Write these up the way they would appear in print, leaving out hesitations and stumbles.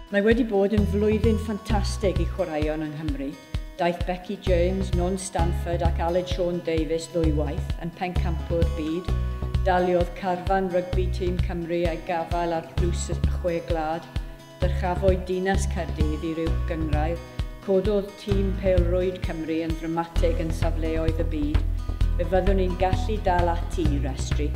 Mae wedi bod yn flwyddyn ffantastig I chwaraeon yng Nghymru. Daeth Becky James, Non Stanford ac Aled Sean Davies ddwywaith yn pencampwr byd. Daliodd carfan rygbi tîm Cymru a'i gafael ar ddrws y chwe glad. Dyrchafwyd dinas Caerdydd I ryw gyngrair. Cododd tîm pêl-rwyd Cymru yn ddramatig yn safleoedd y byd. Fe fyddwn ni'n gallu dal ati I restru.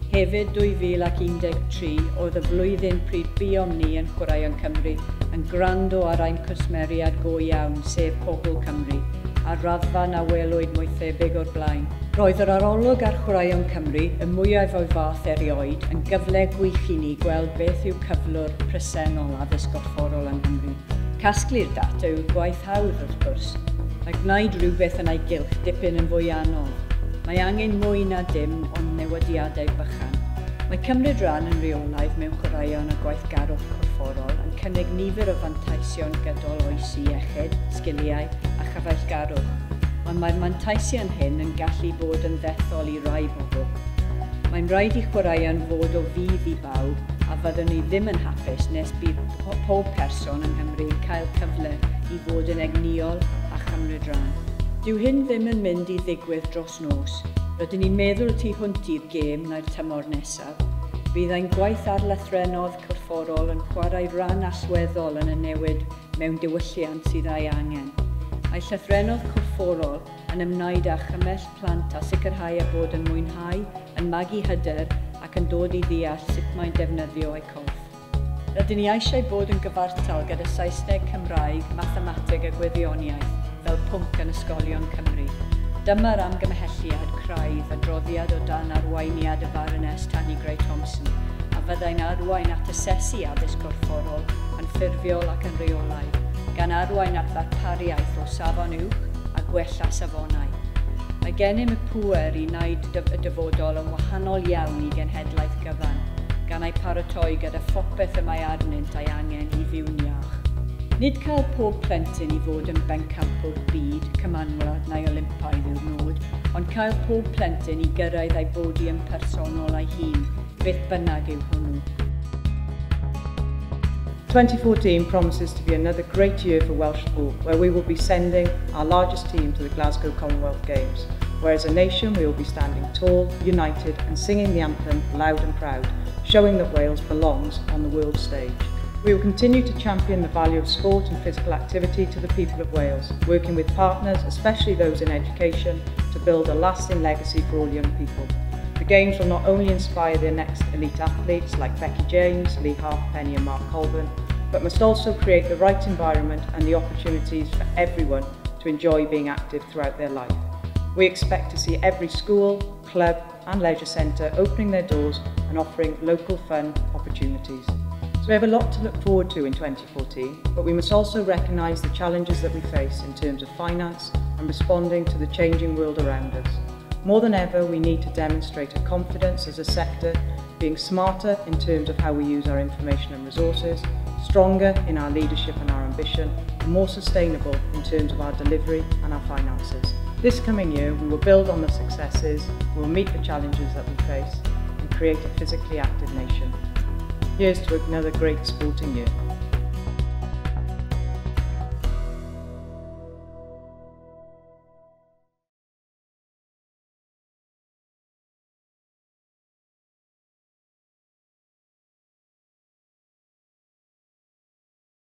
Hefyd 2013 oedd y flwyddyn pryd buom ni yn Chwaraeon Cymru yn gwrando ar ein cwsmeriad go iawn sef Powell Cymru a raddfa na welwyd mwy thebyg o'r blaen. Roedd yr arolwg ar Chwaraeon Cymru y mwyaf o'i fath erioed yn gyfle gwych I ni gweld beth yw cyflwr presennol addysg gorfforol yng Nghymru. Casglu'r data yw'r gwaith hawdd wrth gwrs, a gwneud rhywbeth yn ei gylch dipyn yn fwy anodd. Mae angen mwy na dim ond newidiadau bychan. Mae cymryd rhan yn reolaidd mewn chwaraeon a gweithgarwch corfforol yn cynnig nifer o fantaision gydol oesi iechyd, sgiliau a chyfeillgarwch, ond mae'r manteisian hyn yn gallu bod yn ddethol I rai bobl. Mae'n rhaid I chwaraeon fod o fydd I bawb a fyddwn ni ddim yn hapus nes bydd pob person yng Nghymru yn cael cyfle I fod yn egniol a chymryd rhan. Dyw hyn ddim yn mynd I ddigwydd dros nos. Rydyn ni'n meddwl tu hwnt i'r gêm na'r tymor nesaf. Bydd ein gwaith ar lythrenodd corfforol yn chwarae ran allweddol yn y newid mewn diwylliant sydd ei angen. Mae llythrenodd corfforol yn ymwneud â chymell plant a sicrhau a bod yn mwynhau, yn magu hyder ac yn dod I ddeall sut mae'n defnyddio eu corff. Rydyn ni eisiau bod yn gyfartal gyda Saesneg, Cymraeg, mathematig a gwyddoniaeth fel pwnc yn ysgolion Cymru. Dyma'r amgymhelliad craidd adroddiad o dan arweiniad y Baroness Tani Gray Thompson a fyddai'n arwain at asesu addysg corfforol yn ffurfiol ac yn reolaidd, gan arwain at ddarpariaeth o safon uwch a gwella safonau. Mae gennym y pŵer I wneud y dyfodol yn wahanol iawn I genhedlaeth gyfan, gan ei paratoi gyda phopeth y mae arnynt ei angen I fyw'n iach. Nid cael pob plentyn I fod yn bencampwr byd, cymanwlad neu Olympaidd yw'r nod, ond cael pob plentyn I gyrraedd ei bodium personol ei hun, beth bynnag yw hwnnw. 2014 promises to be another great year for Welsh sport, where we will be sending our largest team to the Glasgow Commonwealth Games, where as a nation we will be standing tall, united and singing the anthem loud and proud, showing that Wales belongs on the world stage. We will continue to champion the value of sport and physical activity to the people of Wales, working with partners, especially those in education, to build a lasting legacy for all young people. The Games will not only inspire their next elite athletes like Becky James, Lee Halfpenny and Mark Colburn, but must also create the right environment and the opportunities for everyone to enjoy being active throughout their life. We expect to see every school, club and leisure centre opening their doors and offering local fun opportunities. So we have a lot to look forward to in 2014, but we must also recognise the challenges that we face in terms of finance and responding to the changing world around us. More than ever, we need to demonstrate a confidence as a sector, being smarter in terms of how we use our information and resources, stronger in our leadership and our ambition, and more sustainable in terms of our delivery and our finances. This coming year, we will build on the successes, we will meet the challenges that we face, and create a physically active nation. Here's to another great sporting year.